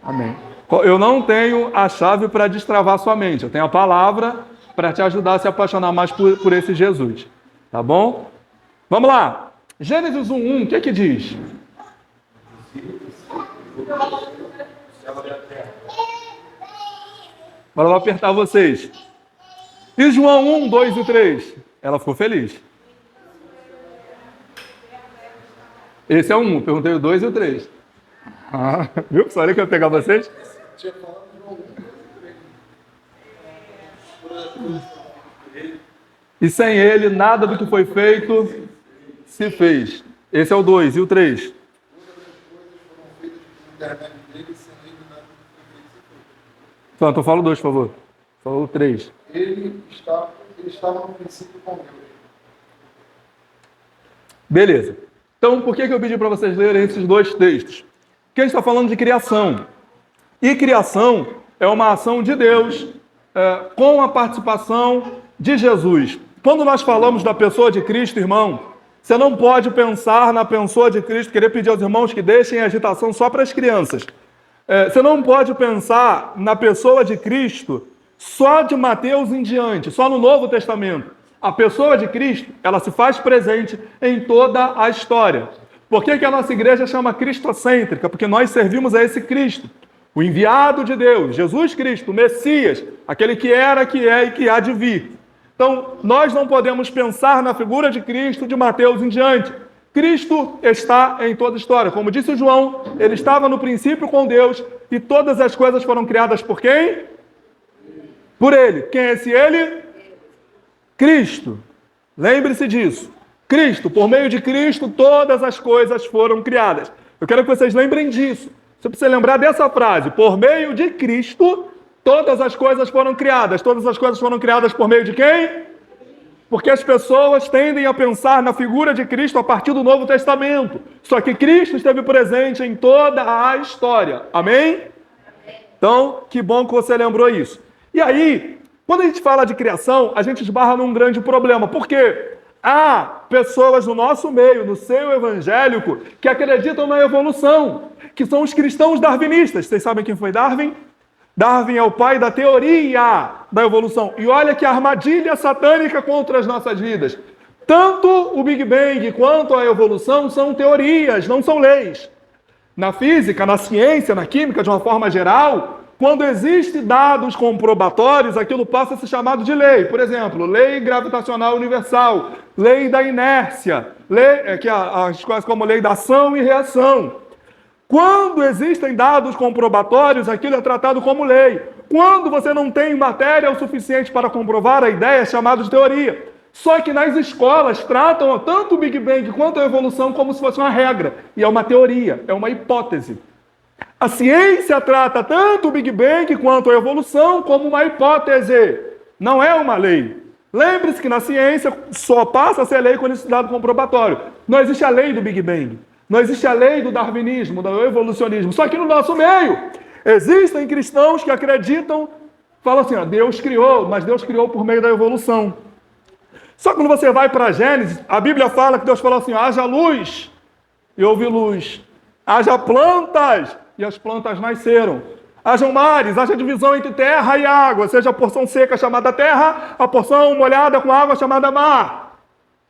Amém. Eu não tenho a chave para destravar sua mente. Eu tenho a palavra para te ajudar a se apaixonar mais por esse Jesus. Tá bom? Vamos lá. Gênesis 1:1, o que é que diz? Agora eu vou apertar vocês. E João 1, 2 e 3? Ela ficou feliz. Esse é o 1, perguntei o 2 e o 3. Viu? Só olha que eu ia pegar vocês. E sem ele, nada do que foi feito se fez. Esse é o 2. E o 3? Então fala o 2, por favor. Fala o 3. Ele estava no princípio com Deus. Beleza. Então, por que eu pedi para vocês lerem esses dois textos? Porque a gente está falando de criação. E criação é uma ação de Deus com a participação de Jesus. Quando nós falamos da pessoa de Cristo, irmão, você não pode pensar na pessoa de Cristo, querer pedir aos irmãos que deixem a agitação só para as crianças. Você não pode pensar na pessoa de Cristo só de Mateus em diante, só no Novo Testamento. A pessoa de Cristo, ela se faz presente em toda a história. Por que a nossa igreja chama cristocêntrica? Porque nós servimos a esse Cristo, o enviado de Deus, Jesus Cristo, o Messias, aquele que era, que é e que há de vir. Então, nós não podemos pensar na figura de Cristo de Mateus em diante. Cristo está em toda a história. Como disse o João, ele estava no princípio com Deus e todas as coisas foram criadas por quem? Por ele. Quem é esse ele? Cristo. Lembre-se disso. Cristo, por meio de Cristo, todas as coisas foram criadas. Eu quero que vocês lembrem disso. Você precisa lembrar dessa frase. Por meio de Cristo, todas as coisas foram criadas. Todas as coisas foram criadas por meio de quem? Porque as pessoas tendem a pensar na figura de Cristo a partir do Novo Testamento. Só que Cristo esteve presente em toda a história. Amém? Então, que bom que você lembrou isso. E aí, quando a gente fala de criação, a gente esbarra num grande problema. Por quê? Há pessoas no nosso meio, no seio evangélico, que acreditam na evolução, que são os cristãos darwinistas. Vocês sabem quem foi Darwin? Darwin é o pai da teoria da evolução. E olha que armadilha satânica contra as nossas vidas. Tanto o Big Bang quanto a evolução são teorias, não são leis. Na física, na ciência, na química, de uma forma geral, quando existem dados comprobatórios, aquilo passa a ser chamado de lei. Por exemplo, lei gravitacional universal, lei da inércia, as coisas como lei da ação e reação. Quando existem dados comprobatórios, aquilo é tratado como lei. Quando você não tem matéria o suficiente para comprovar a ideia, é chamado de teoria. Só que nas escolas tratam tanto o Big Bang quanto a evolução como se fosse uma regra. E é uma teoria, é uma hipótese. A ciência trata tanto o Big Bang quanto a evolução como uma hipótese. Não é uma lei. Lembre-se que na ciência só passa a ser lei quando existe dado comprobatório. Não existe a lei do Big Bang. Não existe a lei do darwinismo, do evolucionismo. Só que no nosso meio existem cristãos que acreditam, falam assim, Deus criou, mas Deus criou por meio da evolução. Só que quando você vai para Gênesis, a Bíblia fala que Deus falou assim, haja luz, e houve luz. Haja plantas, e as plantas nasceram. Hajam mares, haja divisão entre terra e água, seja a porção seca chamada terra, a porção molhada com água chamada mar.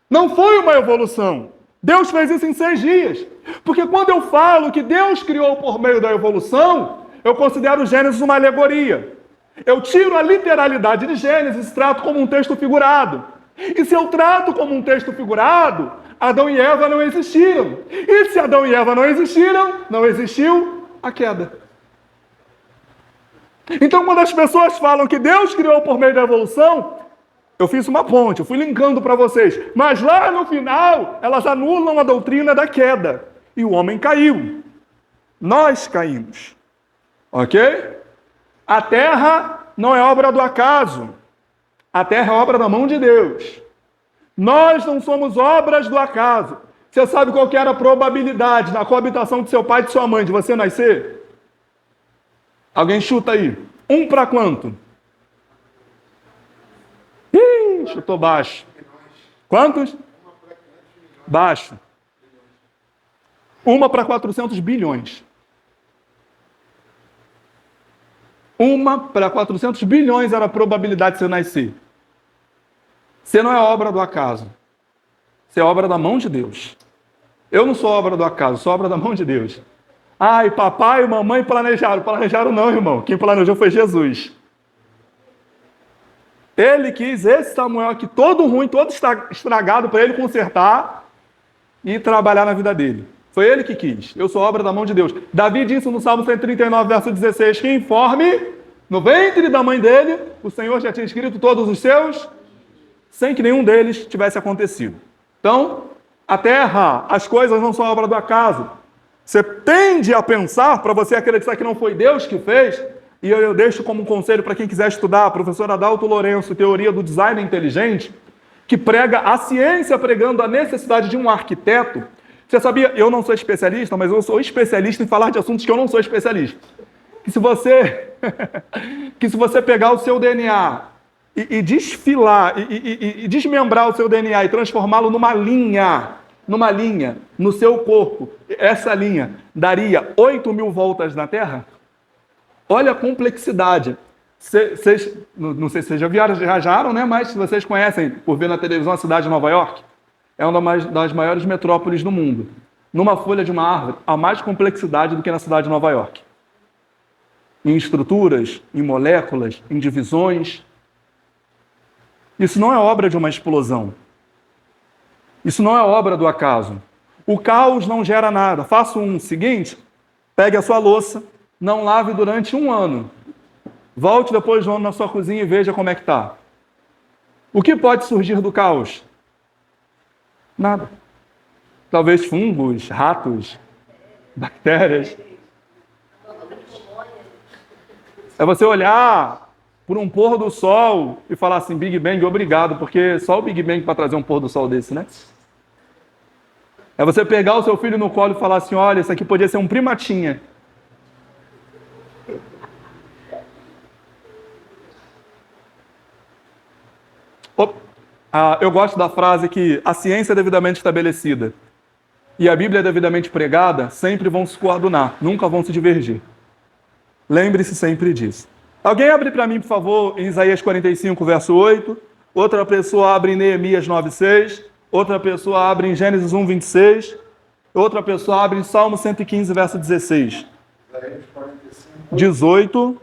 Não foi uma evolução. Deus fez isso em 6 dias. Porque quando eu falo que Deus criou por meio da evolução, eu considero Gênesis uma alegoria. Eu tiro a literalidade de Gênesis e trato como um texto figurado. E se eu trato como um texto figurado, Adão e Eva não existiram. E se Adão e Eva não existiram, não existiu a queda. Então, quando as pessoas falam que Deus criou por meio da evolução, eu fiz uma ponte, eu fui linkando para vocês. Mas lá no final, elas anulam a doutrina da queda. E o homem caiu. Nós caímos. Ok? A terra não é obra do acaso. A terra é obra da mão de Deus. Nós não somos obras do acaso. Você sabe qual que era a probabilidade na coabitação de seu pai e de sua mãe de você nascer? Alguém chuta aí. 1 para quanto? Ih, chutou baixo. Quantos? Baixo. 1 para 400 bilhões. 1 para 400 bilhões era a probabilidade de você nascer. Você não é obra do acaso. Você é obra da mão de Deus. Eu não sou obra do acaso, sou obra da mão de Deus. E papai e mamãe planejaram. Planejaram não, irmão. Quem planejou foi Jesus. Ele quis esse Samuel aqui, todo ruim, todo estragado, para ele consertar e trabalhar na vida dele. Foi ele que quis. Eu sou obra da mão de Deus. Davi disse no Salmo 139, verso 16, que informe, no ventre da mãe dele, o Senhor já tinha escrito todos os seus, sem que nenhum deles tivesse acontecido. Então, a terra, as coisas não são obra do acaso. Você tende a pensar, para você acreditar que não foi Deus que fez, e eu deixo como um conselho para quem quiser estudar, a professora Adalto Lourenço, Teoria do Design Inteligente, que prega a ciência pregando a necessidade de um arquiteto. Você sabia, eu não sou especialista, mas eu sou especialista em falar de assuntos que eu não sou especialista. Que se você pegar o seu DNA e desfilar, e desmembrar o seu DNA e transformá-lo numa linha no seu corpo, essa linha daria 8.000 voltas na Terra? Olha a complexidade. Vocês, não sei se vocês já viajaram, né? Mas se vocês conhecem, por ver na televisão, a cidade de Nova York, é uma das maiores metrópoles do mundo. Numa folha de uma árvore, há mais complexidade do que na cidade de Nova York. Em estruturas, em moléculas, em divisões. Isso não é obra de uma explosão. Isso não é obra do acaso. O caos não gera nada. Faça o seguinte, pegue a sua louça, não lave durante 1 ano. Volte depois de 1 ano na sua cozinha e veja como é que está. O que pode surgir do caos? Nada. Talvez fungos, ratos, bactérias. É você olhar por um pôr do sol e falar assim, Big Bang, obrigado, porque só o Big Bang para trazer um pôr do sol desse, né? É você pegar o seu filho no colo e falar assim, olha, isso aqui podia ser um primatinha. Eu gosto da frase que a ciência é devidamente estabelecida e a Bíblia é devidamente pregada, sempre vão se coadunar, nunca vão se divergir. Lembre-se sempre disso. Alguém abre para mim, por favor, em Isaías 45, verso 8. Outra pessoa abre em Neemias 9, 6. Outra pessoa abre em Gênesis 1, 26. Outra pessoa abre em Salmo 115, verso 16. Isaías 45. 18.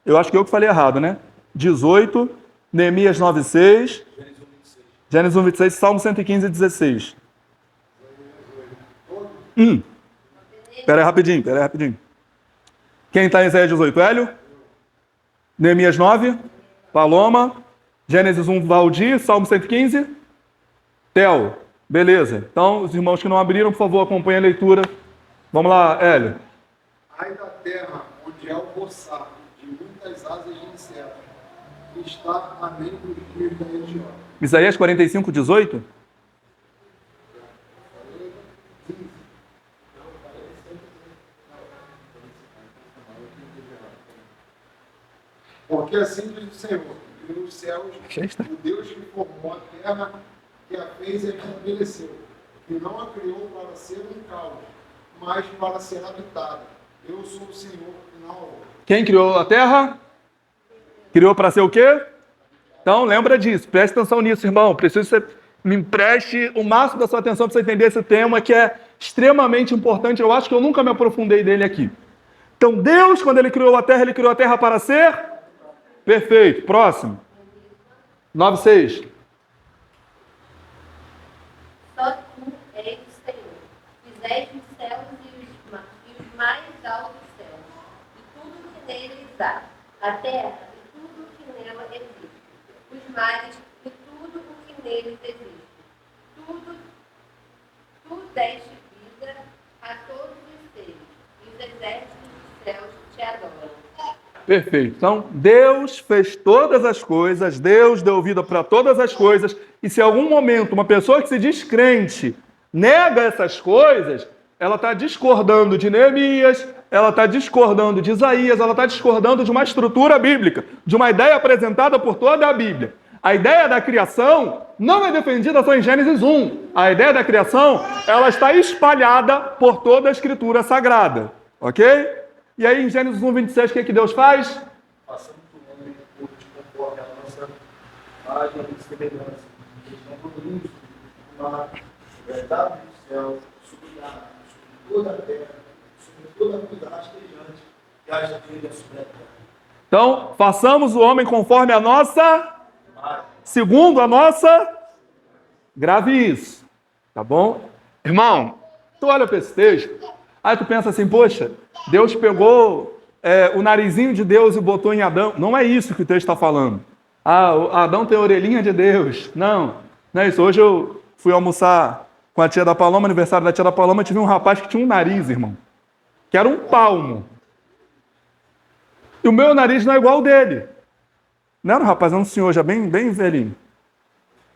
Eu acho que eu que falei errado, né? 18. Neemias 9, 6. Gênesis 1, 26. Salmo 115, 16. Espera aí rapidinho. Quem está em Isaías 18? Hélio? Neemias 9? Paloma? Gênesis 1, Valdir? Salmo 115? Theo? Beleza. Então, os irmãos que não abriram, por favor, acompanhem a leitura. Vamos lá, Hélio. Ai da terra, onde é o roçar de muitas asas de insetos, que está a meio dos dias da região. Isaías 45, 18? Porque assim diz o Senhor, que nos céus, o Deus que formou a terra, que a fez e a estabeleceu, que não a criou para ser um caos, mas para ser habitada. Eu sou o Senhor e não a outra. Quem criou a terra? Criou para ser o quê? Então, lembra disso. Preste atenção nisso, irmão. Preciso que você me empreste o máximo da sua atenção para você entender esse tema que é extremamente importante. Eu acho que eu nunca me aprofundei dele aqui. Então, Deus, quando Ele criou a terra para ser... Perfeito. Próximo. 9:6. Só tu és o Senhor. Fizeste os céus e os mais altos céus, e tudo que neles há, a terra e tudo que nela existe, os mares e tudo o que neles existe. Tu deste vida a todos os seres, e os exércitos dos céus te adoram. Perfeito. Então, Deus fez todas as coisas, Deus deu vida para todas as coisas, e se em algum momento uma pessoa que se diz crente nega essas coisas, ela está discordando de Neemias, ela está discordando de Isaías, ela está discordando de uma estrutura bíblica, de uma ideia apresentada por toda a Bíblia. A ideia da criação não é defendida só em Gênesis 1. A ideia da criação, ela está espalhada por toda a Escritura Sagrada. Ok? E aí, em Gênesis 1, 26, o que Deus faz? façamos o homem conforme a nossa imagem e semelhança. Então, produzimos uma verdade do céu, sobre toda a terra, sobre toda a vida rastejante que haja trilha sobre a terra. Então, façamos o homem conforme a nossa, segundo a nossa, grave isso, tá bom? Irmão, tu olha para esse texto, aí tu pensa assim, poxa, Deus pegou o narizinho de Deus e botou em Adão. Não é isso que o texto está falando. Ah, o Adão tem a orelhinha de Deus. Não é isso. Hoje eu fui almoçar com a tia da Paloma, aniversário da tia da Paloma, tive um rapaz que tinha um nariz, irmão, que era um palmo. E o meu nariz não é igual ao dele. Não era um rapaz, era um senhor já bem velhinho.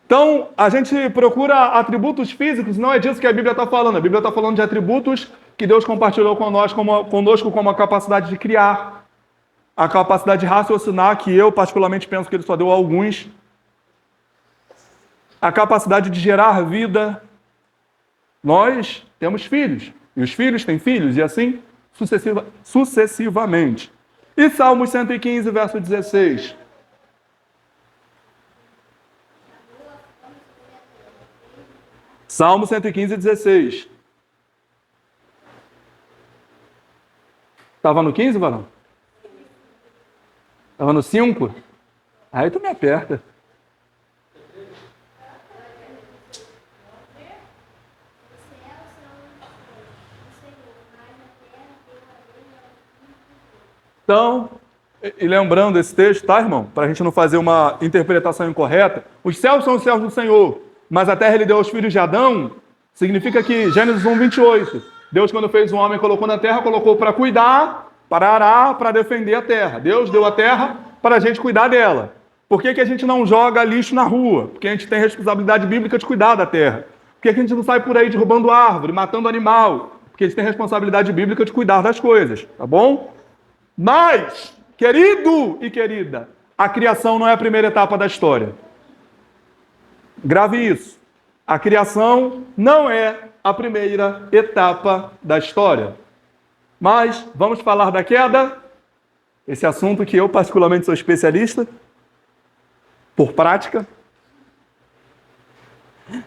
Então, a gente procura atributos físicos, não é disso que a Bíblia está falando. A Bíblia está falando de atributos que Deus compartilhou conosco como a capacidade de criar, a capacidade de raciocinar, que eu particularmente penso que Ele só deu a alguns, a capacidade de gerar vida. Nós temos filhos, e os filhos têm filhos, e assim sucessivamente. E Salmos 115, verso 16. Salmo 115, 16. Estava no 15, Varão? Estava no 5? Aí tu me aperta. Então, e lembrando esse texto, tá, irmão? Para a gente não fazer uma interpretação incorreta. Os céus são os céus do Senhor, mas a terra Ele deu aos filhos de Adão. Significa que, Gênesis 1, 28, Deus, quando fez o homem, colocou na terra, colocou para cuidar, para arar, para defender a terra. Deus deu a terra para a gente cuidar dela. Por que a gente não joga lixo na rua? Porque a gente tem responsabilidade bíblica de cuidar da terra. Por que a gente não sai por aí derrubando árvore, matando animal? Porque a gente tem responsabilidade bíblica de cuidar das coisas, tá bom? Mas, querido e querida, a criação não é a primeira etapa da história. Grave isso. A criação não é a primeira etapa da história. Mas vamos falar da queda, esse assunto que eu particularmente sou especialista, por prática.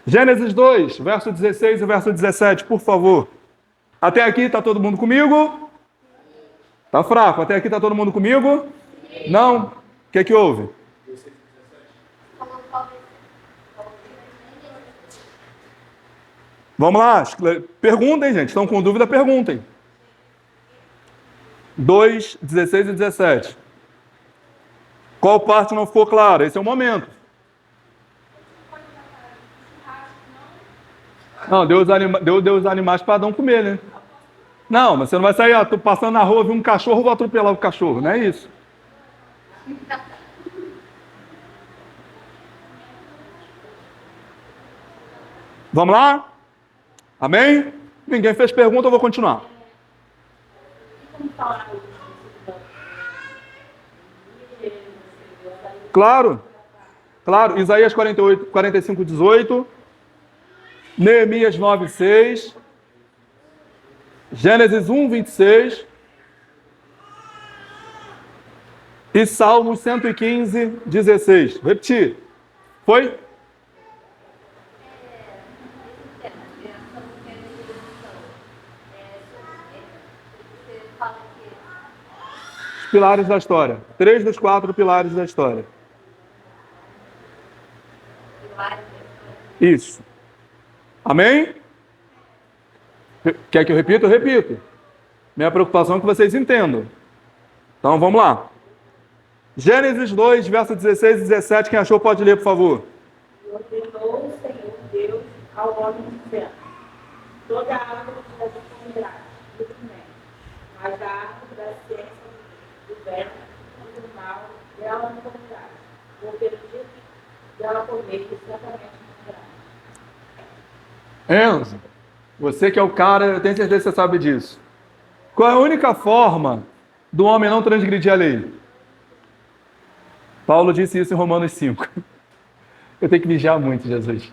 Gênesis 2, verso 16 e verso 17, por favor. Até aqui está todo mundo comigo? Tá fraco. Até aqui está todo mundo comigo? Não? O que é que houve? Vamos lá. Perguntem, gente. Estão com dúvida? Perguntem. 2, 16 e 17. Qual parte não ficou clara? Esse é o momento. Não, deu os animais para Adão comer, né? Não, mas você não vai sair, tô passando na rua, vi um cachorro, vou atropelar o cachorro. Não é isso. Vamos lá? Amém? Ninguém fez pergunta, eu vou continuar. Claro. Isaías 48, 45, 18. Neemias 9, 6. Gênesis 1, 26. E Salmos 115, 16. Vou repetir. Foi? Os pilares da história. 3 dos 4 pilares da história. Isso. Amém? Quer que eu repita? Eu repito. Minha preocupação é que vocês entendam. Então, vamos lá. Gênesis 2, verso 16 e 17. Quem achou pode ler, por favor. E ordenou o Senhor Deus ao homem dizendo: toda a árvore da comunidade do bem, mas a árvore da ciência do bem e do mal dela não comerás, porque no dia dela comer, certamente morrerás. Enzo, você que é o cara, eu tenho certeza que você sabe disso. Qual é a única forma do homem não transgredir a lei? Paulo disse isso em Romanos 5. Eu tenho que vigiar muito, Jesus.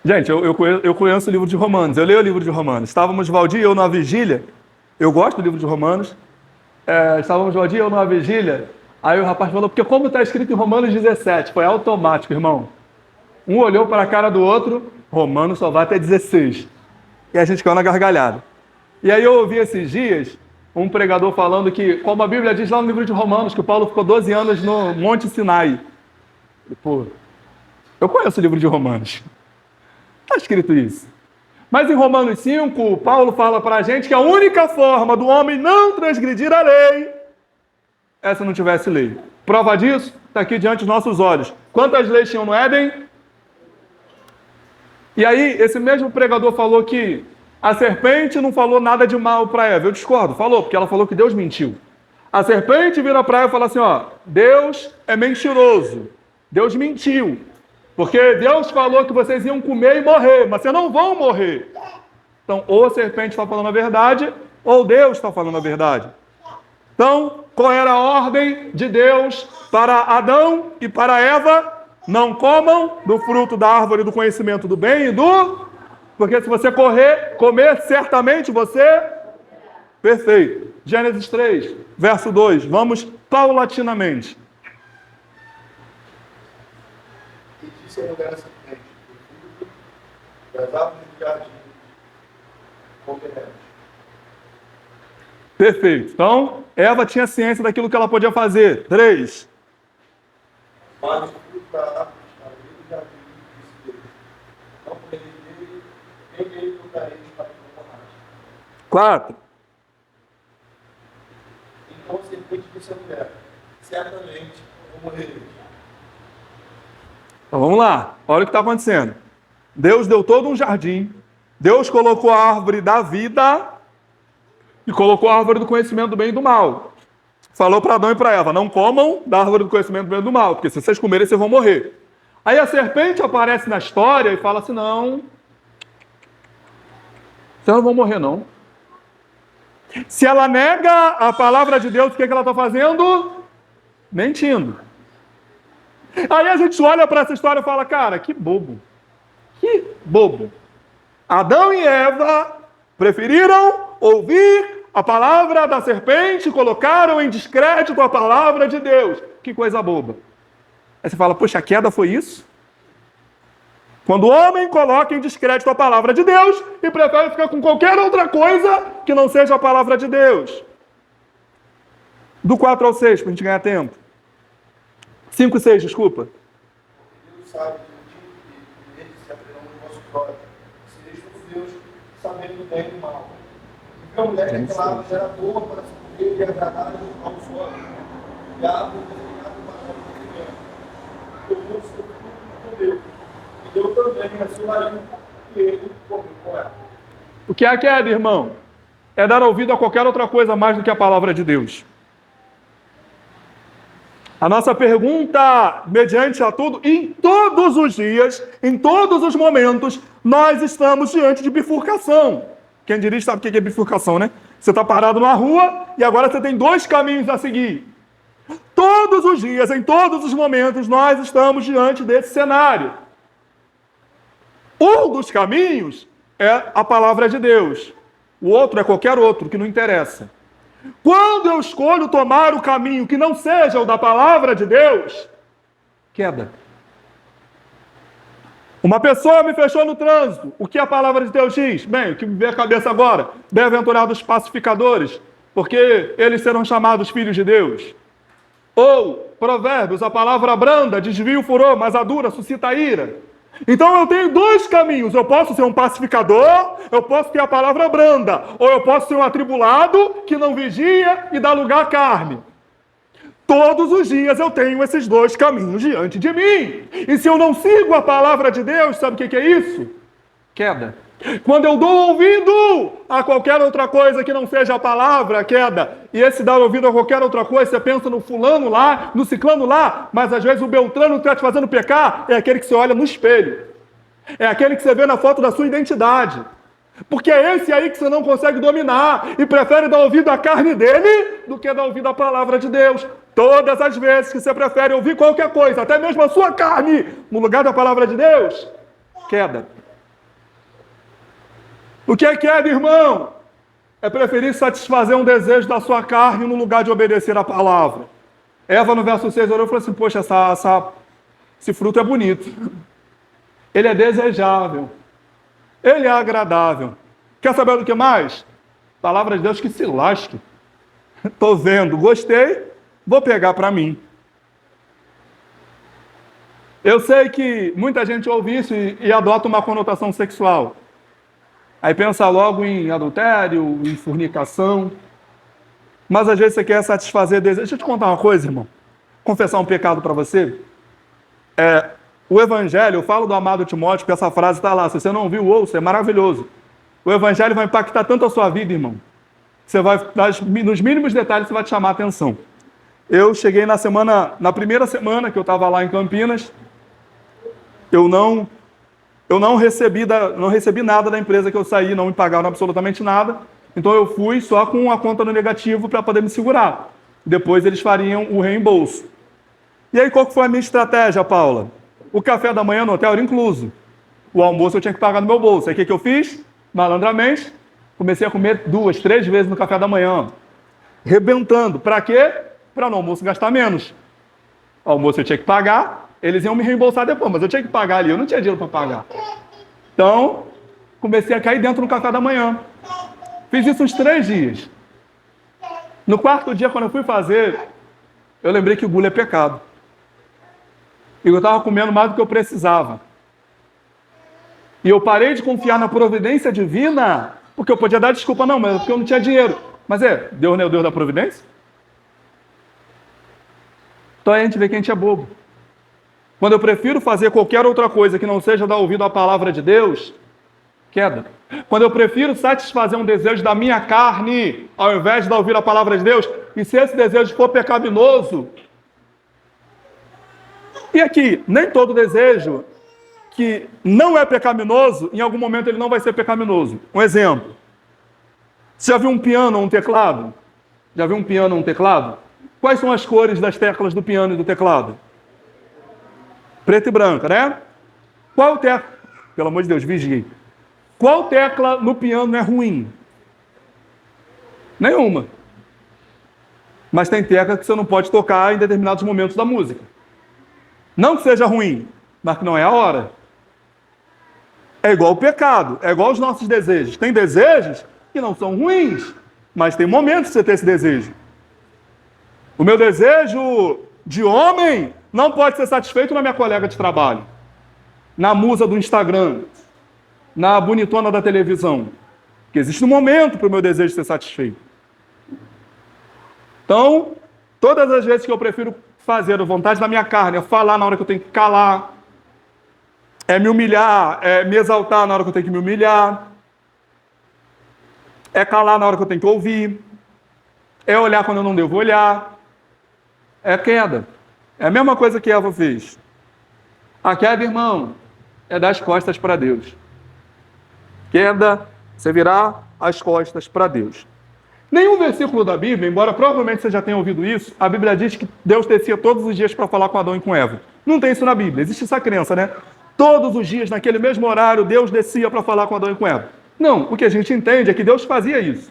Gente, eu conheço o livro de Romanos, eu leio o livro de Romanos. Estávamos, Valdir e eu, na vigília. Eu gosto do livro de Romanos. estávamos no dia ou numa vigília, aí o rapaz falou, porque como está escrito em Romanos 17, foi automático, irmão. Um olhou para a cara do outro, Romanos só vai até 16. E a gente caiu na gargalhada. E aí eu ouvi esses dias um pregador falando que, como a Bíblia diz lá no livro de Romanos, que o Paulo ficou 12 anos no Monte Sinai. Pô, eu conheço o livro de Romanos. Está escrito isso. Mas em Romanos 5, Paulo fala para a gente que a única forma do homem não transgredir a lei é se não tivesse lei. Prova disso está aqui diante dos nossos olhos. Quantas leis tinham no Éden? E aí, esse mesmo pregador falou que a serpente não falou nada de mal para Eva. Eu discordo, falou, porque ela falou que Deus mentiu. A serpente vira para Eva e fala assim, ó, Deus é mentiroso. Deus mentiu. Porque Deus falou que vocês iam comer e morrer, mas vocês não vão morrer. Então, ou a serpente está falando a verdade, ou Deus está falando a verdade. Então, qual era a ordem de Deus para Adão e para Eva? Não comam do fruto da árvore do conhecimento do bem e do... Porque se você comer, certamente você... Perfeito. Gênesis 3, verso 2. Vamos paulatinamente. E disse a mulher a serpente, das árvores do jardim, comeremos. Perfeito. Então, Eva tinha ciência daquilo que ela podia fazer. 3. Mas o fruto da árvore está no meio do jardim, disse Deus. Não comereis dele, nem dele tocareis para que não morrais. 4. Então a serpente disse à mulher, certamente não morrereis. Então vamos lá. Olha o que está acontecendo. Deus deu todo um jardim. Deus colocou a árvore da vida e colocou a árvore do conhecimento do bem e do mal. Falou para Adão e para Eva, não comam da árvore do conhecimento do bem e do mal, porque se vocês comerem, vocês vão morrer. Aí a serpente aparece na história e fala assim, não, vocês não vão morrer, não. Se ela nega a palavra de Deus, o que ela está fazendo? Mentindo. Aí a gente olha para essa história e fala, cara, que bobo. Que bobo. Adão e Eva preferiram ouvir a palavra da serpente, colocaram em descrédito a palavra de Deus. Que coisa boba. Aí você fala, poxa, a queda foi isso? Quando o homem coloca em descrédito a palavra de Deus e prefere ficar com qualquer outra coisa que não seja a palavra de Deus. Do 4 ao 6, para a gente ganhar tempo. 5 e 6, desculpa. Deus sabe que o dia que eles se abrirão no vosso olhos, sereis como Deus, sabendo o bem e o mal. Porque a mulher que aquela árvore era boa para se comer e agradável aos olhos, e a árvore determinada para o conhecimento. Tomou o seu fruto e comeu, e deu também a seu marido, e ele comeu com ela. O que é a queda, irmão? É dar ouvido a qualquer outra coisa mais do que a palavra de Deus. A nossa pergunta, mediante a tudo, em todos os dias, em todos os momentos, nós estamos diante de bifurcação. Quem dirige sabe o que é bifurcação, né? Você está parado numa rua e agora você tem 2 caminhos a seguir. Todos os dias, em todos os momentos, nós estamos diante desse cenário. Um dos caminhos é a palavra de Deus. O outro é qualquer outro, que não interessa. Quando eu escolho tomar o caminho que não seja o da palavra de Deus, queda. Uma pessoa me fechou no trânsito. O que a palavra de Deus diz? Bem, o que me vem à cabeça agora? Bem-aventurados pacificadores, porque eles serão chamados filhos de Deus. Ou, Provérbios, a palavra branda desvia o furor, mas a dura suscita a ira. Então eu tenho 2 caminhos. Eu posso ser um pacificador, eu posso ter a palavra branda, ou eu posso ser um atribulado que não vigia e dá lugar à carne. Todos os dias eu tenho esses 2 caminhos diante de mim. E se eu não sigo a palavra de Deus, sabe o que é isso? Queda. Quando eu dou ouvido a qualquer outra coisa que não seja a palavra, queda. E esse dar ouvido a qualquer outra coisa, você pensa no fulano lá, no ciclano lá, mas às vezes o Beltrano que está te fazendo pecar é aquele que você olha no espelho. É aquele que você vê na foto da sua identidade. Porque é esse aí que você não consegue dominar e prefere dar ouvido à carne dele do que dar ouvido à palavra de Deus. Todas as vezes que você prefere ouvir qualquer coisa, até mesmo a sua carne, no lugar da palavra de Deus, queda. O que é queda, irmão? é preferir satisfazer um desejo da sua carne no lugar de obedecer a palavra. Eva, no verso 6, orou e falou assim, poxa, esse fruto é bonito. Ele é desejável. Ele é agradável. Quer saber do que mais? Palavra de Deus que se lasque. Estou vendo, gostei, vou pegar para mim. Eu sei que muita gente ouve isso e adota uma conotação sexual. Aí pensa logo em adultério, em fornicação. Mas às vezes você quer satisfazer desejo. Deixa eu te contar uma coisa, irmão. Confessar um pecado para você. O Evangelho, eu falo do amado Timóteo, que essa frase está lá. Se você não viu, ouça, é maravilhoso. O Evangelho vai impactar tanto a sua vida, irmão. Você vai, nos mínimos detalhes, você vai te chamar a atenção. Eu cheguei na primeira semana que eu estava lá em Campinas, eu não recebi nada da empresa que eu saí, não me pagaram absolutamente nada. Então eu fui só com a conta no negativo para poder me segurar. Depois eles fariam o reembolso. E aí qual que foi a minha estratégia, Paula? O café da manhã no hotel era incluso. O almoço eu tinha que pagar no meu bolso. Aí o que eu fiz? Malandramente, comecei a comer 2, 3 vezes no café da manhã. Rebentando. Para quê? Para no almoço gastar menos. O almoço eu tinha que pagar, eles iam me reembolsar depois, mas eu tinha que pagar ali, eu não tinha dinheiro para pagar. Então, comecei a cair dentro no café da manhã. Fiz isso uns 3 dias. No 4º dia, quando eu fui fazer, eu lembrei que o gula é pecado. E eu estava comendo mais do que eu precisava. E eu parei de confiar na providência divina, porque eu podia dar desculpa, não, mas porque eu não tinha dinheiro. Mas Deus não é o Deus da providência? Então aí a gente vê que a gente é bobo. Quando eu prefiro fazer qualquer outra coisa que não seja dar ouvido à palavra de Deus, queda. Quando eu prefiro satisfazer um desejo da minha carne, ao invés de dar ouvido à palavra de Deus, e se esse desejo for pecaminoso, e aqui, nem todo desejo que não é pecaminoso, em algum momento ele não vai ser pecaminoso. Um exemplo. Você já viu um piano ou um teclado? Já viu um piano ou um teclado? Quais são as cores das teclas do piano e do teclado? Preto e branca, né? Qual tecla... Pelo amor de Deus, vigie. Qual tecla no piano é ruim? Nenhuma. Mas tem tecla que você não pode tocar em determinados momentos da música. Não que seja ruim, mas que não é a hora. É igual o pecado, é igual os nossos desejos. Tem desejos que não são ruins, mas tem momentos de você ter esse desejo. O meu desejo de homem não pode ser satisfeito na minha colega de trabalho, na musa do Instagram, na bonitona da televisão. Porque existe um momento para o meu desejo ser satisfeito. Então, todas as vezes que eu prefiro fazer a vontade da minha carne, é falar na hora que eu tenho que calar, é me humilhar, é me exaltar na hora que eu tenho que me humilhar, é calar na hora que eu tenho que ouvir, é olhar quando eu não devo olhar, é queda. É a mesma coisa que Eva fez. A queda, irmão, é dar as costas para Deus. Queda, você virar as costas para Deus. Nenhum versículo da Bíblia, embora provavelmente você já tenha ouvido isso, a Bíblia diz que Deus descia todos os dias para falar com Adão e com Eva. Não tem isso na Bíblia, existe essa crença, né? Todos os dias, naquele mesmo horário, Deus descia para falar com Adão e com Eva. Não, o que a gente entende é que Deus fazia isso.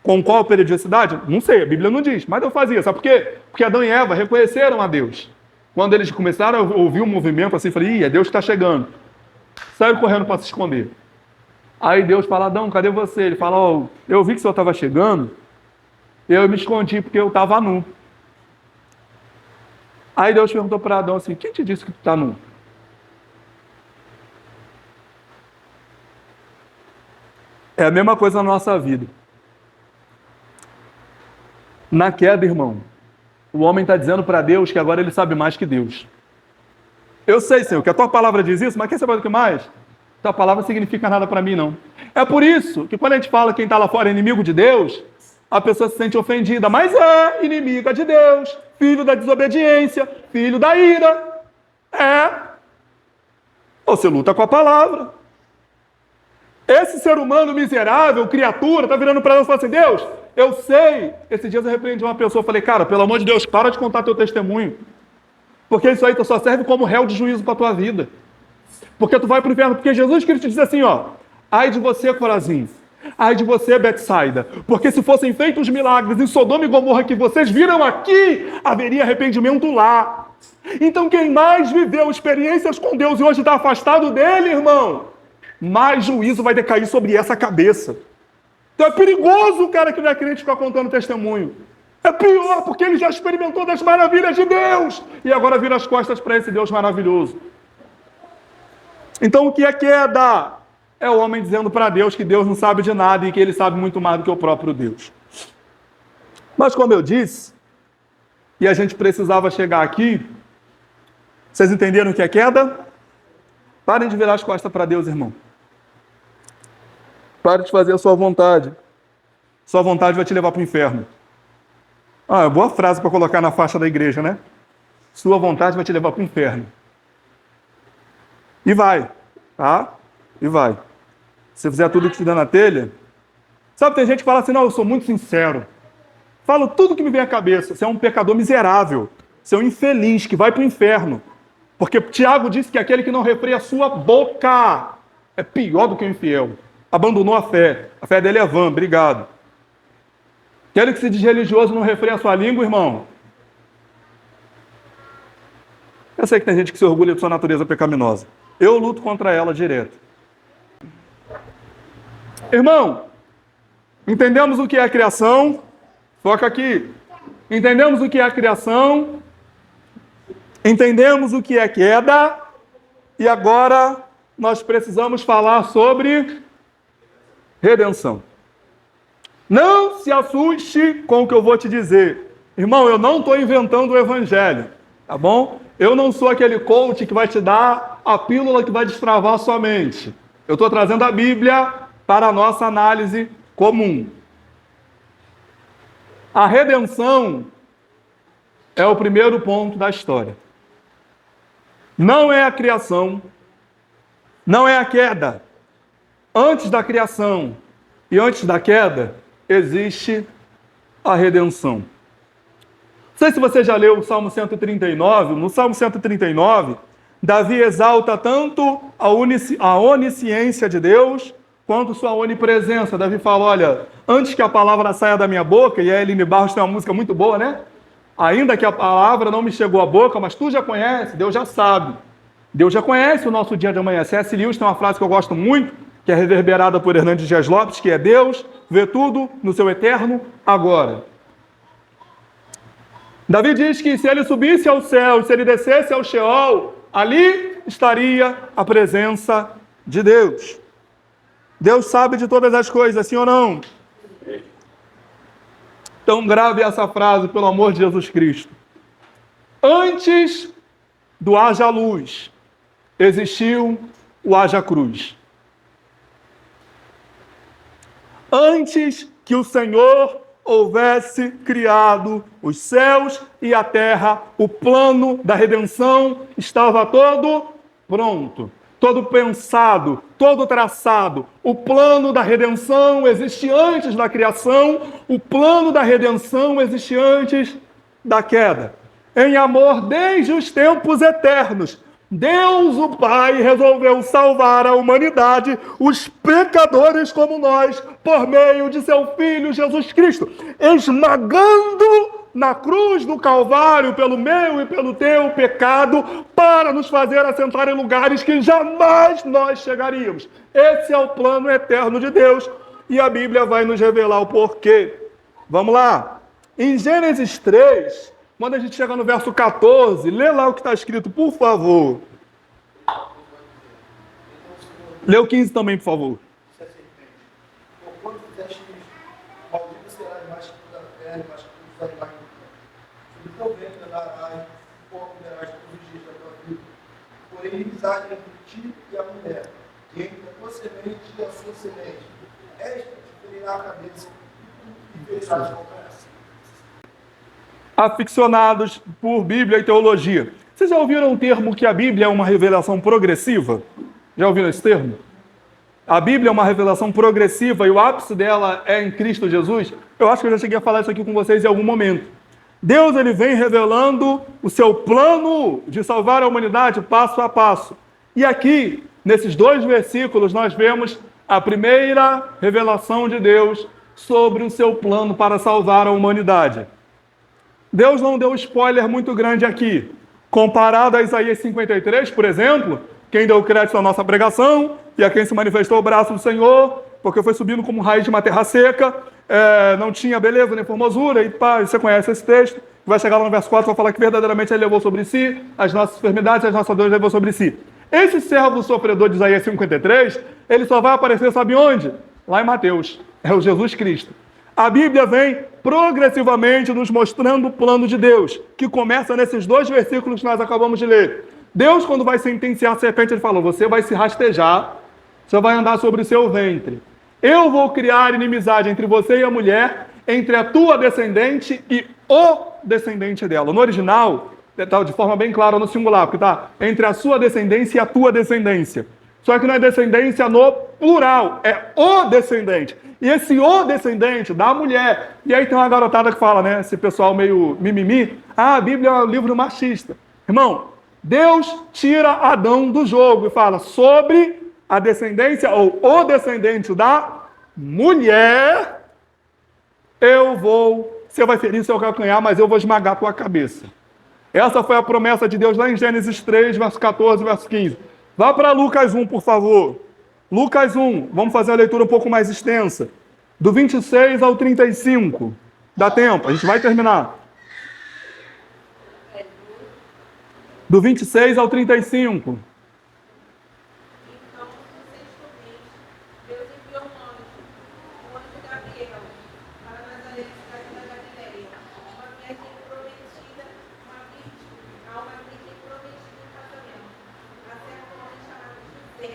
Com qual periodicidade? Não sei, a Bíblia não diz, mas Deus fazia. Sabe por quê? Porque Adão e Eva reconheceram a Deus. Quando eles começaram a ouvir um movimento assim, falei, é Deus que está chegando. Saíram correndo para se esconder. Aí Deus fala, Adão, cadê você? Ele fala, eu vi que o senhor estava chegando, eu me escondi porque eu estava nu. Aí Deus perguntou para Adão assim, quem te disse que tu está nu? É a mesma coisa na nossa vida. Na queda, irmão, o homem está dizendo para Deus que agora ele sabe mais que Deus. Eu sei, Senhor, que a tua palavra diz isso, mas quer saber do que mais? Tua palavra não significa nada para mim, não. É por isso que quando a gente fala que quem está lá fora é inimigo de Deus, a pessoa se sente ofendida, mas é inimiga de Deus, filho da desobediência, filho da ira. Você luta com a palavra. Esse ser humano miserável, criatura, está virando para Deus e fala assim, Deus, eu sei. Esses dias eu repreendi uma pessoa, falei, cara, pelo amor de Deus, para de contar teu testemunho. Porque isso aí só serve como réu de juízo para a tua vida. Porque tu vai para o inferno. Porque Jesus Cristo diz assim, ai de você, Corazim. Ai de você, Betsaida, porque se fossem feitos os milagres em Sodoma e Gomorra que vocês viram aqui, haveria arrependimento lá. Então quem mais viveu experiências com Deus e hoje está afastado dele, irmão, mais juízo vai decair sobre essa cabeça. Então é perigoso o cara que não é crente ficar contando testemunho. É pior, porque ele já experimentou das maravilhas de Deus e agora vira as costas para esse Deus maravilhoso. Então o que é queda? É o homem dizendo para Deus que Deus não sabe de nada e que ele sabe muito mais do que o próprio Deus. Mas como eu disse, e a gente precisava chegar aqui, vocês entenderam o que é queda? Parem de virar as costas para Deus, irmão. Pare de fazer a sua vontade. Sua vontade vai te levar para o inferno. Ah, boa frase para colocar na faixa da igreja, né? Sua vontade vai te levar para o inferno. E vai, tá? E vai. Se fizer tudo que te dá na telha... Sabe, tem gente que fala assim, não, eu sou muito sincero. Falo tudo que me vem à cabeça. Você é um pecador miserável. Você é um infeliz que vai para o inferno. Porque Tiago disse que aquele que não refreia a sua boca é pior do que o infiel. Abandonou a fé. A fé dele é vã, obrigado. Aquele que se diz religioso não refreia a sua língua, irmão. Eu sei que tem gente que se orgulha de sua natureza pecaminosa. Eu luto contra ela direto. Irmão, entendemos o que é a criação? Foca aqui. Entendemos o que é a criação? Entendemos o que é queda? E agora nós precisamos falar sobre redenção. Não se assuste com o que eu vou te dizer. Irmão, eu não estou inventando o evangelho, tá bom? Eu não sou aquele coach que vai te dar a pílula que vai destravar a sua mente. Eu estou trazendo a Bíblia para a nossa análise comum. A redenção é o primeiro ponto da história. Não é a criação, não é a queda. Antes da criação e antes da queda, existe a redenção. Não sei se você já leu o Salmo 139. No Salmo 139, Davi exalta tanto a onisciência de Deus quanto sua onipresença. Davi fala, olha, antes que a palavra saia da minha boca, e a Eline Barros tem uma música muito boa, né? Ainda que a palavra não me chegou à boca, mas tu já conhece, Deus já sabe. Deus já conhece o nosso dia de amanhã. C.S. Lewis tem uma frase que eu gosto muito, que é reverberada por Hernandes Dias Lopes, que é Deus vê tudo no seu eterno agora. Davi diz que se ele subisse ao céu, se ele descesse ao Sheol, ali estaria a presença de Deus. Deus sabe de todas as coisas, sim ou não? Então grave essa frase, pelo amor de Jesus Cristo. Antes do haja luz, existiu o haja cruz. Antes que o Senhor houvesse criado os céus e a terra, o plano da redenção estava todo pronto, todo pensado, todo traçado. O plano da redenção existe antes da criação, o plano da redenção existe antes da queda. Em amor desde os tempos eternos, Deus, o Pai, resolveu salvar a humanidade, os pecadores como nós, por meio de seu Filho Jesus Cristo, esmagando na cruz do Calvário pelo meu e pelo teu pecado, para nos fazer assentar em lugares que jamais nós chegaríamos. Esse é o plano eterno de Deus e a Bíblia vai nos revelar o porquê. Vamos lá. Em Gênesis 3... quando a gente chega no verso 14, lê lá o que está escrito, por favor. Lê o 15 também, por favor. Quando fizeste isso, maldito serás mais que toda a terra, mais que todos os animais do campo. Sobre teu ventre andarás, e pó comerás todos os dias da tua vida. Porém, inimizade entre ti e a mulher, e entre a tua semente e a sua semente. Esta te ferirá a cabeça, e ferirás a cabeça. Aficionados por Bíblia e teologia. Vocês já ouviram o termo que a Bíblia é uma revelação progressiva? Já ouviram esse termo? A Bíblia é uma revelação progressiva e o ápice dela é em Cristo Jesus? Eu acho que eu já cheguei a falar isso aqui com vocês em algum momento. Deus ele vem revelando o seu plano de salvar a humanidade passo a passo. E aqui, nesses dois versículos, nós vemos a primeira revelação de Deus sobre o seu plano para salvar a humanidade. Deus não deu spoiler muito grande aqui. Comparado a Isaías 53, por exemplo, quem deu crédito à nossa pregação e a quem se manifestou o braço do Senhor, porque foi subindo como raiz de uma terra seca, não tinha beleza nem formosura, e pá, você conhece esse texto, vai chegar lá no verso 4 e vai falar que verdadeiramente ele levou sobre si as nossas enfermidades, as nossas dores levou sobre si. Esse servo sofredor de Isaías 53, ele só vai aparecer, sabe onde? Lá em Mateus. É o Jesus Cristo. A Bíblia vem progressivamente nos mostrando o plano de Deus, que começa nesses 2 versículos que nós acabamos de ler. Deus, quando vai sentenciar a serpente, ele falou: você vai se rastejar, você vai andar sobre o seu ventre. Eu vou criar inimizade entre você e a mulher, entre a tua descendente e o descendente dela. No original, está de forma bem clara no singular, porque está entre a sua descendência e a tua descendência. Só que não é descendência no plural, é o descendente. E esse o descendente da mulher. E aí tem uma garotada que fala, né? Esse pessoal meio mimimi. Ah, a Bíblia é um livro machista. Irmão, Deus tira Adão do jogo e fala sobre a descendência ou o descendente da mulher. Você vai ferir seu calcanhar, mas eu vou esmagar a tua cabeça. Essa foi a promessa de Deus lá em Gênesis 3, verso 14, verso 15. Vá para Lucas 1, por favor. Lucas 1, vamos fazer a leitura um pouco mais extensa. Do 26 ao 35. Dá tempo, a gente vai terminar. Do 26 ao 35. Então, no sexto mês, Deus enviou o anjo Gabriel, para Nazaré, cidade da Galileia, a uma virgem prometida em casamento, a certo homem chamado José,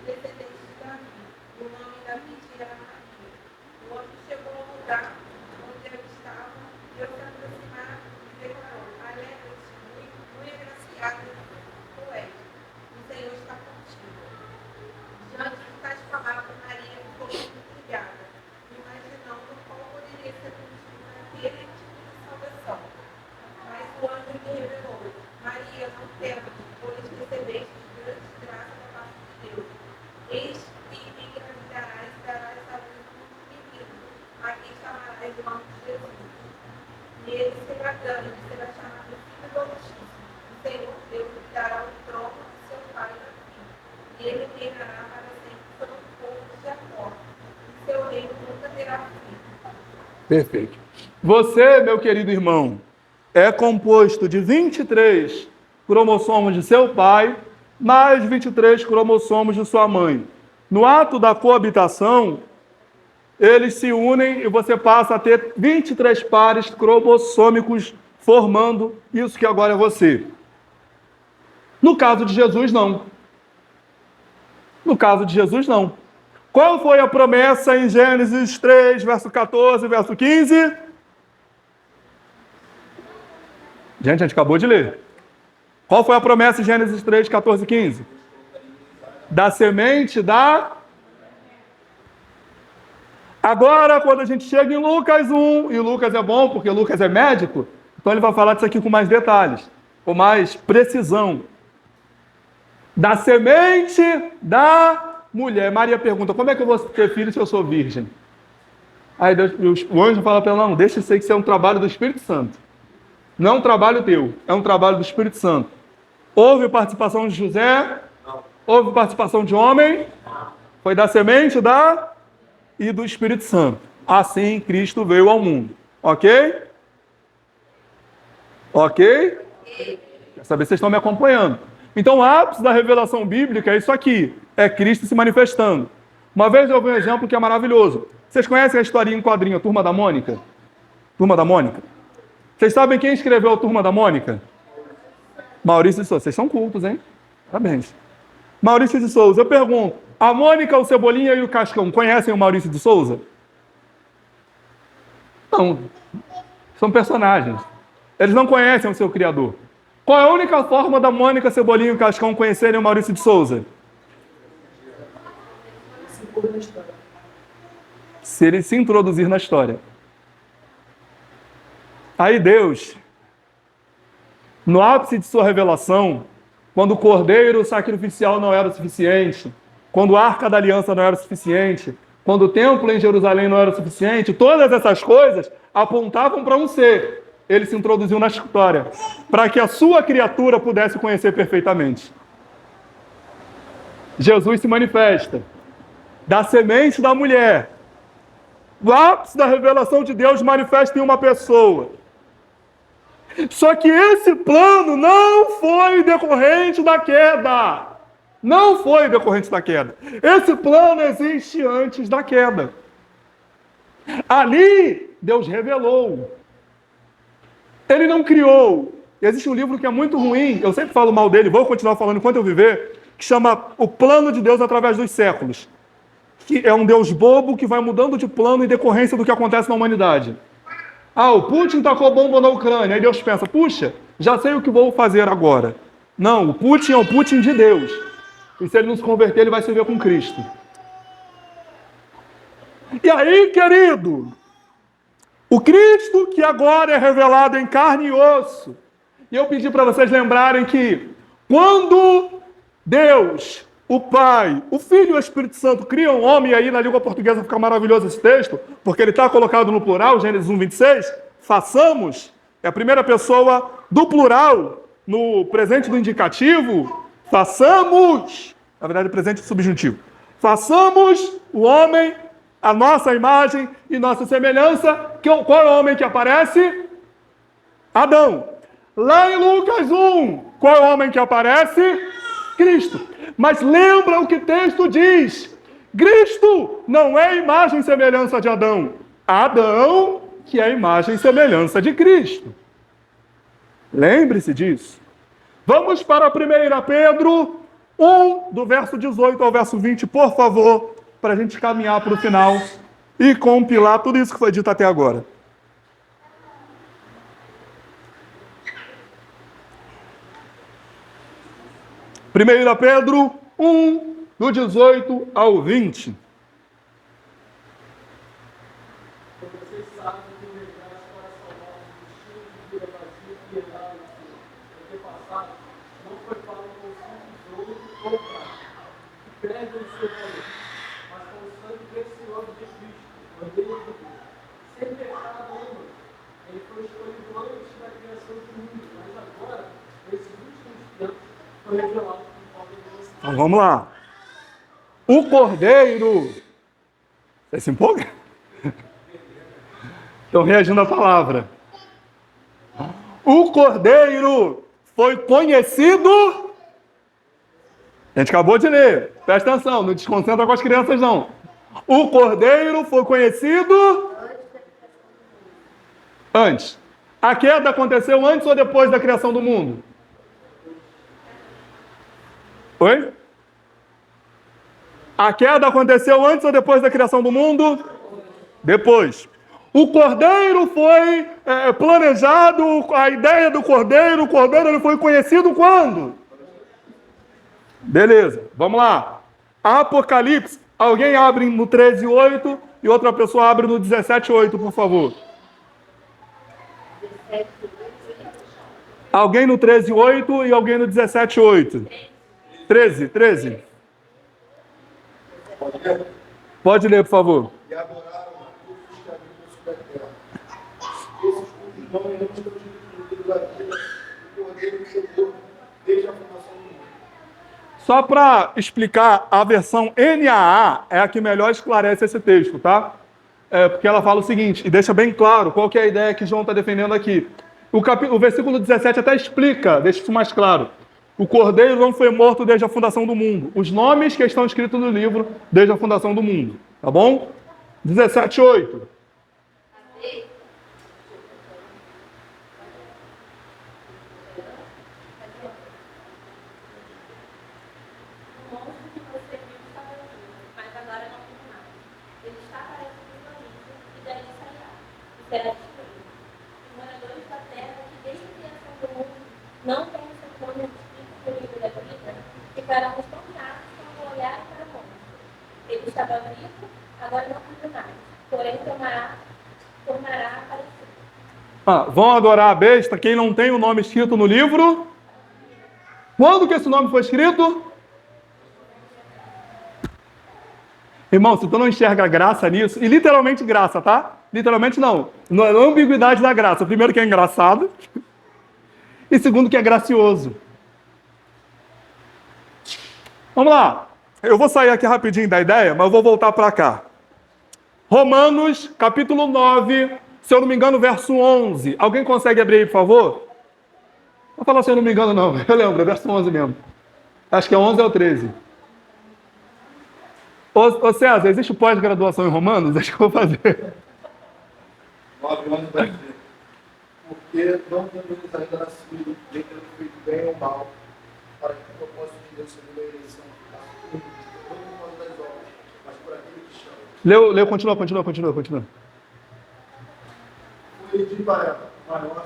descendente de Davi. O nome da virgem era Maria. O anjo chegou ao lugar onde ela estava, e ao se aproximar, declarou: alegra-te, muito agraciada, tu és. O Senhor está contigo. Diante de tais palavras, Maria ficou muito intrigada, imaginando qual poderia ser o motivo daquele tipo de salvação. Mas o anjo lhe revelou: Maria, não temas, pois recebeste grande graça da parte de Deus. Eis que engravidarás e darás à luz um menino, a quem chamarás o nome de Jesus. E ele será grande, será chamado Filho do Altíssimo. O Senhor Deus lhe dará o trono de seu pai Davi, e ele reinará para sempre sobre o povo de Jacó. E seu reino nunca terá fim. Perfeito. Você, meu querido irmão, é composto de 23 cromossomos de seu pai, mais 23 cromossomos de sua mãe. No ato da coabitação, eles se unem e você passa a ter 23 pares cromossômicos formando isso que agora é você. No caso de Jesus, não. No caso de Jesus, não. Qual foi a promessa em Gênesis 3, verso 14, verso 15? Gente, a gente acabou de ler. Qual foi a promessa em Gênesis 3, 14 e 15? Da semente da... Agora, quando a gente chega em Lucas 1, e Lucas é bom porque Lucas é médico, então ele vai falar disso aqui com mais detalhes, com mais precisão. Da semente da mulher. Maria pergunta: como é que eu vou ter filho se eu sou virgem? Aí Deus, o anjo fala para ela: não, deixa isso aí que isso é um trabalho do Espírito Santo. Não é um trabalho teu, é um trabalho do Espírito Santo. Houve participação de José? Não. Houve participação de homem? Não. Foi da semente e do Espírito Santo. Assim Cristo veio ao mundo. Ok? Ok? Quer saber se vocês estão me acompanhando. Então, o ápice da revelação bíblica é isso aqui. É Cristo se manifestando. Uma vez eu vi um exemplo que é maravilhoso. Vocês conhecem a historinha em quadrinho, a Turma da Mônica? Turma da Mônica? Vocês sabem quem escreveu a Turma da Mônica? Maurício de Souza. Vocês são cultos, hein? Parabéns. Maurício de Souza. Eu pergunto: a Mônica, o Cebolinha e o Cascão conhecem o Maurício de Souza? Não. São personagens. Eles não conhecem o seu criador. Qual é a única forma da Mônica, Cebolinha e o Cascão conhecerem o Maurício de Souza? Se ele se introduzir na história. Aí Deus, no ápice de sua revelação, quando o cordeiro sacrificial não era o suficiente, quando a Arca da Aliança não era suficiente, quando o templo em Jerusalém não era suficiente, todas essas coisas apontavam para um ser. Ele se introduziu na história, para que a sua criatura pudesse conhecer perfeitamente. Jesus se manifesta da semente da mulher. O ápice da revelação de Deus manifesta em uma pessoa. Só que esse plano não foi decorrente da queda. Não foi decorrente da queda. Esse plano existe antes da queda. Ali, Deus revelou. Ele não criou. Existe um livro que é muito ruim, eu sempre falo mal dele, vou continuar falando enquanto eu viver, que chama O Plano de Deus através dos séculos. Que é um Deus bobo que vai mudando de plano em decorrência do que acontece na humanidade. Ah, o Putin tacou bomba na Ucrânia. Aí Deus pensa, puxa, já sei o que vou fazer agora. Não, o Putin é o Putin de Deus. E se ele não se converter, ele vai se ver com Cristo. E aí, querido, o Cristo que agora é revelado em carne e osso. E eu pedi para vocês lembrarem que quando Deus, o Pai, o Filho e o Espírito Santo criam um homem, e aí na língua portuguesa fica maravilhoso esse texto, porque ele está colocado no plural, Gênesis 1:26, façamos, é a primeira pessoa do plural, no presente do indicativo, façamos, na verdade presente subjuntivo, façamos o homem a nossa imagem e nossa semelhança. Qual é o homem que aparece? Adão. Lá em Lucas 1, qual é o homem que aparece? Cristo. Mas lembra o que o texto diz. Cristo não é imagem e semelhança de Adão. Adão que é imagem e semelhança de Cristo. Lembre-se disso. Vamos para 1 Pedro 1, do verso 18 ao verso 20, por favor, para a gente caminhar para o final e compilar tudo isso que foi dito até agora. Primeira Pedro 1, do 18 ao 20. Vocês sabem que o legado para salvar os destinos de vida vazia e herdado do passado não foi para o simples ouro ou prata, que perde o seu valor, mas com o sangue precioso de Cristo, bandeira de Deus. Sem pecado nenhum, ele foi escolhido antes da criação do mundo, mas agora, nesses últimos tempos, foi revelado. Então vamos lá. O Cordeiro. Você se empolga? Estão reagindo à palavra. O Cordeiro foi conhecido. A gente acabou de ler. Presta atenção, não desconcentra com as crianças, não. O Cordeiro foi conhecido antes. A queda aconteceu antes ou depois da criação do mundo? Oi? A queda aconteceu antes ou depois da criação do mundo? Depois. O Cordeiro foi planejado, a ideia do Cordeiro, o Cordeiro ele foi conhecido quando? Beleza, vamos lá. Apocalipse, alguém abre no 13:8 e outra pessoa abre no 17:8, por favor. Alguém no 13:8 e alguém no 17:8. 13. Pode ler, por favor. E adoraram a todos os que habitam sobre a terra. Esses cujos nomes não estão escritos no livro da vida, o Cordeiro que chegou desde a fundação do mundo. Só para explicar, a versão NAA é a que melhor esclarece esse texto, tá? Porque ela fala o seguinte, e deixa bem claro qual que é a ideia que João está defendendo aqui. O versículo 17 até explica, deixa isso mais claro. O Cordeiro não foi morto desde a fundação do mundo. Os nomes que estão escritos no livro desde a fundação do mundo. Tá bom? 17:8. Não tem esse nome escrito no livro da vida, ficarão espantados quando olharem para o monte. Ele estava vivo, agora não vive mais, porém tornará a aparecer. Vão adorar a besta quem não tem o nome escrito no livro? Quando que esse nome foi escrito? Irmão, se tu não enxerga graça nisso, e literalmente graça, tá? Literalmente não. Não é a ambiguidade da graça. Primeiro que é engraçado, e segundo que é gracioso. Vamos lá. Eu vou sair aqui rapidinho da ideia, mas eu vou voltar para cá. Romanos, capítulo 9, se eu não me engano, verso 11. Alguém consegue abrir aí, por favor? Não falar se eu não me engano, não. Eu lembro, é verso 11 mesmo. Acho que é 11 ou 13. Ô César, existe pós-graduação em Romanos? Acho que eu vou fazer. 9 anos vai dizer. Porque não temos ainda nascido, nem temos feito bem ou mal, para que o propósito de Deus seja a eleição ficasse cumprido, não por causa das obras, mas por aquele que chama. Leu, continua. Foi de maior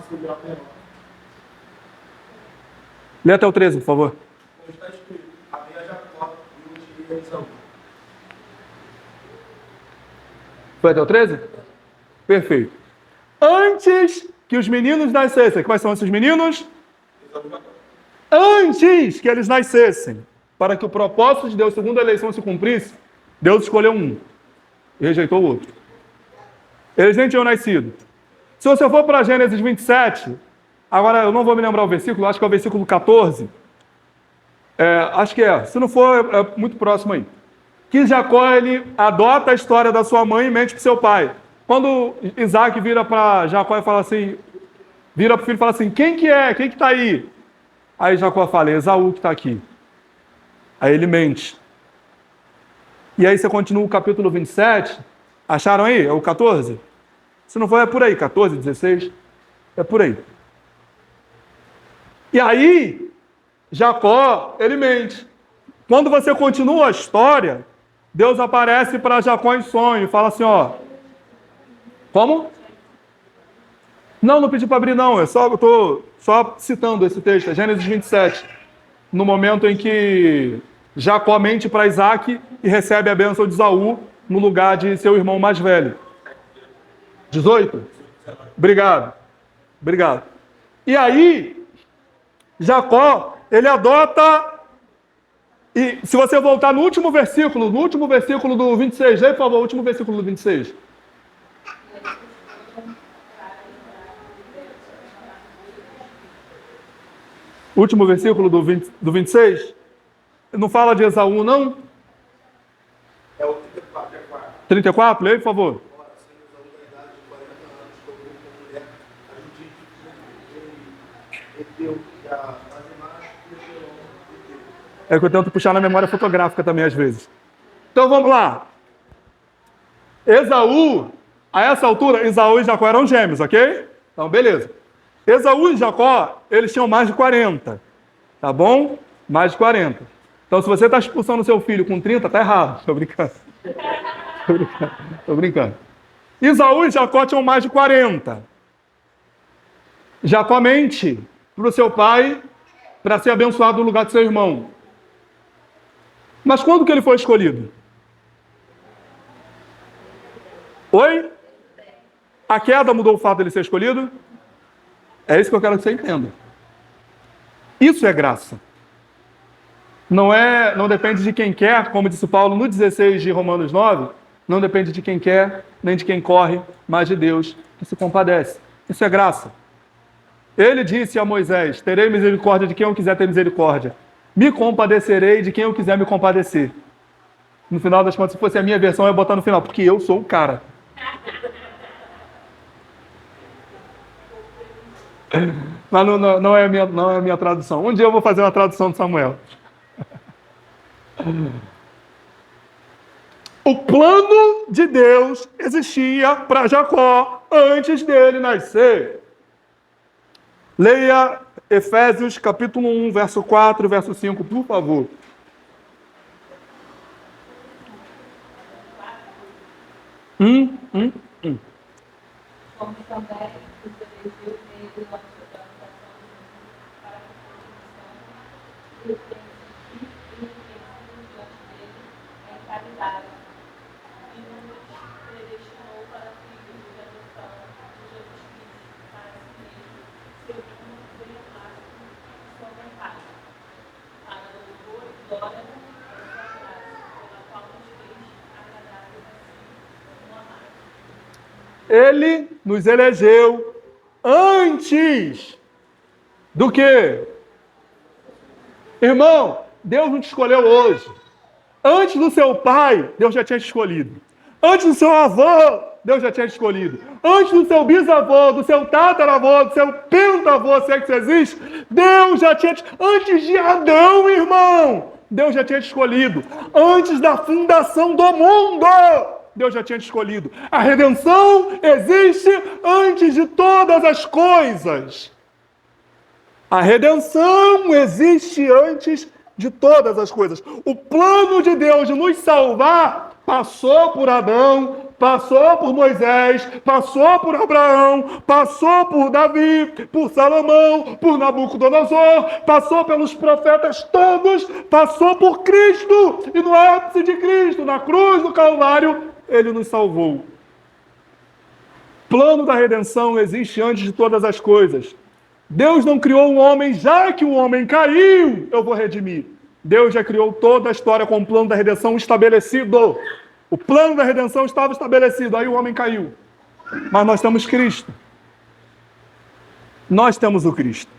sobre a menor. Lê até o 13, por favor. Como está escrito, amei a Jacó e odiei a Esaú. Foi até o 13? Perfeito. Antes que os meninos nascessem. Quais são esses meninos? Antes que eles nascessem, para que o propósito de Deus, segundo a eleição, se cumprisse, Deus escolheu um e rejeitou o outro. Eles nem tinham nascido. Se você for para Gênesis 27, agora eu não vou me lembrar o versículo, acho que é o versículo 14. Acho que é. Se não for, é muito próximo aí. Que Jacó, ele adota a história da sua mãe e mente para seu pai. Quando Isaac vira para Jacó e fala assim, vira para o filho e fala assim, quem que é? Quem que está aí? Aí Jacó fala, Esaú que está aqui. Aí ele mente. E aí você continua o capítulo 27. Acharam aí? É o 14? Se não for, é por aí. 14, 16. É por aí. E aí, Jacó, ele mente. Quando você continua a história, Deus aparece para Jacó em sonho e fala assim, ó. Como? Não pedi para abrir, não. Eu estou só citando esse texto. É Gênesis 27. No momento em que Jacó mente para Isaac e recebe a bênção de Esaú no lugar de seu irmão mais velho. 18? Obrigado. E aí, Jacó, ele adota... E se você voltar no último versículo do 26, aí, por favor, o último versículo do 26. Último versículo do 26. Não fala de Esaú, não? É o 34, 34, leia, por favor. Ora, sendo Esaú da idade de 40 anos, tomou como mulher a Judite, Eteu, e a Azimar, e Ezeon, Eteu. É que eu tento puxar na memória fotográfica também, às vezes. Então, vamos lá. Esaú, a essa altura, Esaú e Jacó eram gêmeos, ok? Então, beleza. Esaú e Jacó, eles tinham mais de 40. Tá bom? Mais de 40. Então, se você está expulsando seu filho com 30, tá errado. Tô brincando. Tô brincando. Esaú e Jacó tinham mais de 40. Jacó mente para o seu pai para ser abençoado no lugar de seu irmão. Mas quando que ele foi escolhido? Oi? A queda mudou o fato dele ser escolhido? É isso que eu quero que você entenda. Isso é graça. Não depende de quem quer, como disse Paulo no 16 de Romanos 9, não depende de quem quer, nem de quem corre, mas de Deus que se compadece. Isso é graça. Ele disse a Moisés, terei misericórdia de quem eu quiser ter misericórdia. Me compadecerei de quem eu quiser me compadecer. No final das contas, se fosse a minha versão, eu ia botar no final, porque eu sou o cara. Mas não é a minha tradução. Um dia eu vou fazer uma tradução de Samuel. O plano de Deus existia para Jacó antes dele nascer. Leia Efésios capítulo 1, verso 4 e verso 5, por favor. Como também os elegeu nele na organização para que a comissão e diante dele em caridade. E nos predestinou para filhos de adoção de Jesus Cristo para si mesmo, segundo o beneplácito de sua vontade, para louvor e glória da sua graça, pela qual nos fez agradáveis Ele nos elegeu antes do quê? Irmão, Deus não te escolheu hoje. Antes do seu pai, Deus já tinha te escolhido. Antes do seu avô, Deus já tinha te escolhido. Antes do seu bisavô, do seu tataravô, do seu pentavô, se é que isso existe, Deus já tinha te... Antes de Adão, irmão, Deus já tinha te escolhido. Antes da fundação do mundo, Deus já tinha te escolhido. A redenção existe antes de todas as coisas. A redenção existe antes de todas as coisas. O plano de Deus de nos salvar passou por Adão, passou por Moisés, passou por Abraão, passou por Davi, por Salomão, por Nabucodonosor, passou pelos profetas todos, passou por Cristo. E no ápice de Cristo, na cruz do Calvário, Ele nos salvou. O plano da redenção existe antes de todas as coisas. Deus não criou um homem, já que o homem caiu, eu vou redimir. Deus já criou toda a história com o plano da redenção estabelecido. O plano da redenção estava estabelecido, aí o homem caiu. Mas nós temos Cristo. Nós temos o Cristo.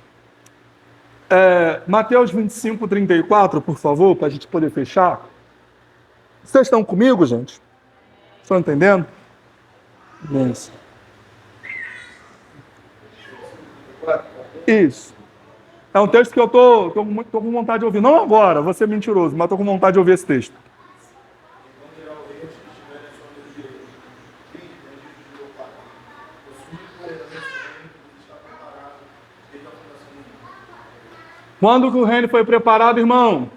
Mateus 25, 34, por favor, para a gente poder fechar. Vocês estão comigo, gente? Estão entendendo? Isso. Isso. É um texto que eu tô com vontade de ouvir. Não agora, vou ser mentiroso, mas estou com vontade de ouvir esse texto. Quando que o reino foi preparado, irmão?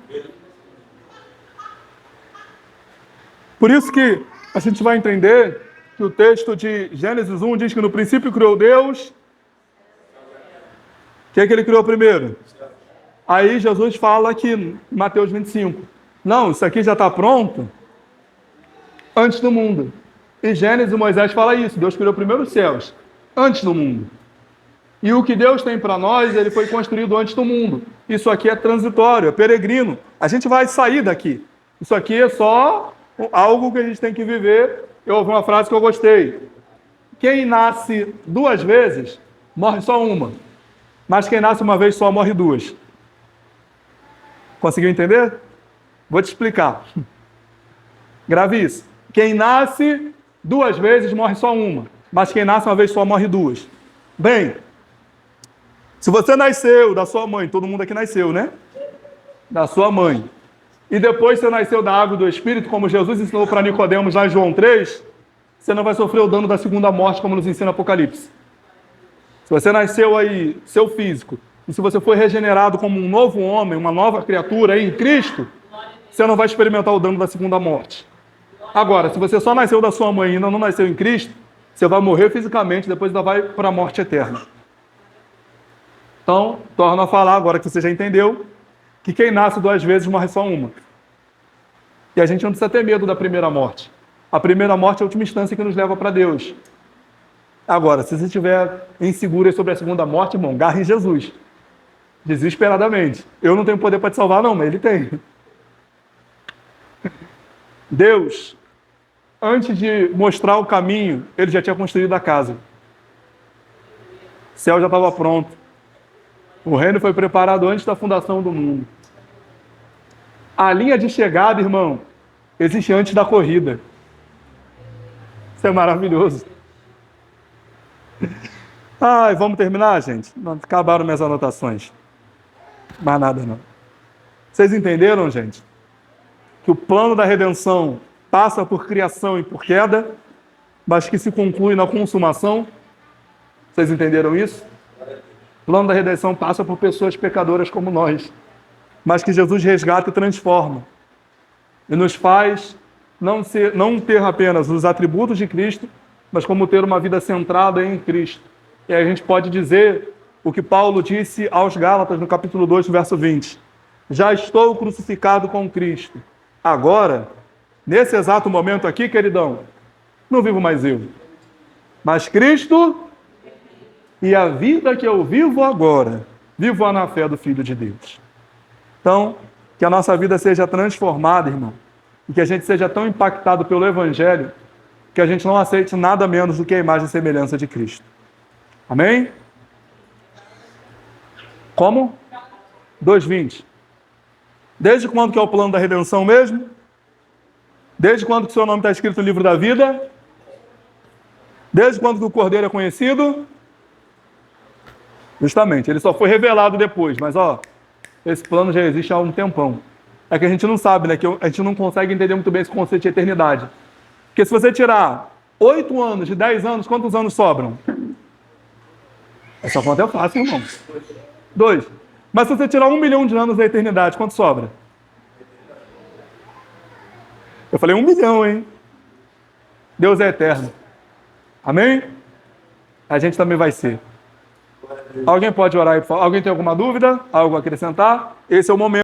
Por isso que a gente vai entender que o texto de Gênesis 1 diz que no princípio criou Deus. O que é que ele criou primeiro? Aí Jesus fala aqui em Mateus 25. Não, isso aqui já está pronto antes do mundo. E Gênesis e Moisés fala isso. Deus criou primeiro os céus, antes do mundo. E o que Deus tem para nós, ele foi construído antes do mundo. Isso aqui é transitório, é peregrino. A gente vai sair daqui. Isso aqui é só algo que a gente tem que viver. Eu ouvi uma frase que eu gostei. Quem nasce duas vezes, morre só uma. Mas quem nasce uma vez só, morre duas. Conseguiu entender? Vou te explicar. Grave isso. Quem nasce duas vezes, morre só uma. Mas quem nasce uma vez só, morre duas. Bem, se você nasceu da sua mãe, todo mundo aqui nasceu, né? Da sua mãe. E depois você nasceu da água e do Espírito, como Jesus ensinou para Nicodemos lá em João 3, você não vai sofrer o dano da segunda morte, como nos ensina Apocalipse. Se você nasceu aí, seu físico, e se você foi regenerado como um novo homem, uma nova criatura aí em Cristo, você não vai experimentar o dano da segunda morte. Agora, se você só nasceu da sua mãe e ainda não nasceu em Cristo, você vai morrer fisicamente, depois ainda vai para a morte eterna. Então, torno a falar, agora que você já entendeu, que quem nasce duas vezes morre só uma. E a gente não precisa ter medo da primeira morte. A primeira morte é a última instância que nos leva para Deus. Agora, se você estiver inseguro sobre a segunda morte, irmão, garre em Jesus. Desesperadamente. Eu não tenho poder para te salvar, não, mas Ele tem. Deus, antes de mostrar o caminho, Ele já tinha construído a casa. O céu já estava pronto. O reino foi preparado antes da fundação do mundo. A linha de chegada, irmão, existe antes da corrida. Isso é maravilhoso. Ai, vamos terminar, gente? Não, acabaram minhas anotações. Mais nada, não. Vocês entenderam, gente? Que o plano da redenção passa por criação e por queda, mas que se conclui na consumação. Vocês entenderam isso? O plano da redenção passa por pessoas pecadoras como nós, mas que Jesus resgata e transforma. E nos faz não ter apenas os atributos de Cristo, mas como ter uma vida centrada em Cristo. E aí a gente pode dizer o que Paulo disse aos Gálatas no capítulo 2, verso 20. Já estou crucificado com Cristo. Agora, nesse exato momento aqui, queridão, não vivo mais eu, mas Cristo, e a vida que eu vivo agora, vivo-a na fé do Filho de Deus. Então, que a nossa vida seja transformada, irmão, e que a gente seja tão impactado pelo Evangelho, que a gente não aceite nada menos do que a imagem e semelhança de Cristo. Amém? Como? 2:20. Desde quando que é o plano da redenção mesmo? Desde quando que o seu nome está escrito no livro da vida? Desde quando que o Cordeiro é conhecido? Justamente, ele só foi revelado depois, mas esse plano já existe há um tempão. É que a gente não sabe, né? Que a gente não consegue entender muito bem esse conceito de eternidade. Porque se você tirar 8 anos de 10 anos, quantos anos sobram? Essa conta é fácil, irmão. 2. Mas se você tirar 1 milhão de anos da eternidade, quanto sobra? Eu falei 1 milhão, hein? Deus é eterno. Amém? A gente também vai ser. Alguém pode orar aí, por favor? Alguém tem alguma dúvida? Algo a acrescentar? Esse é o momento.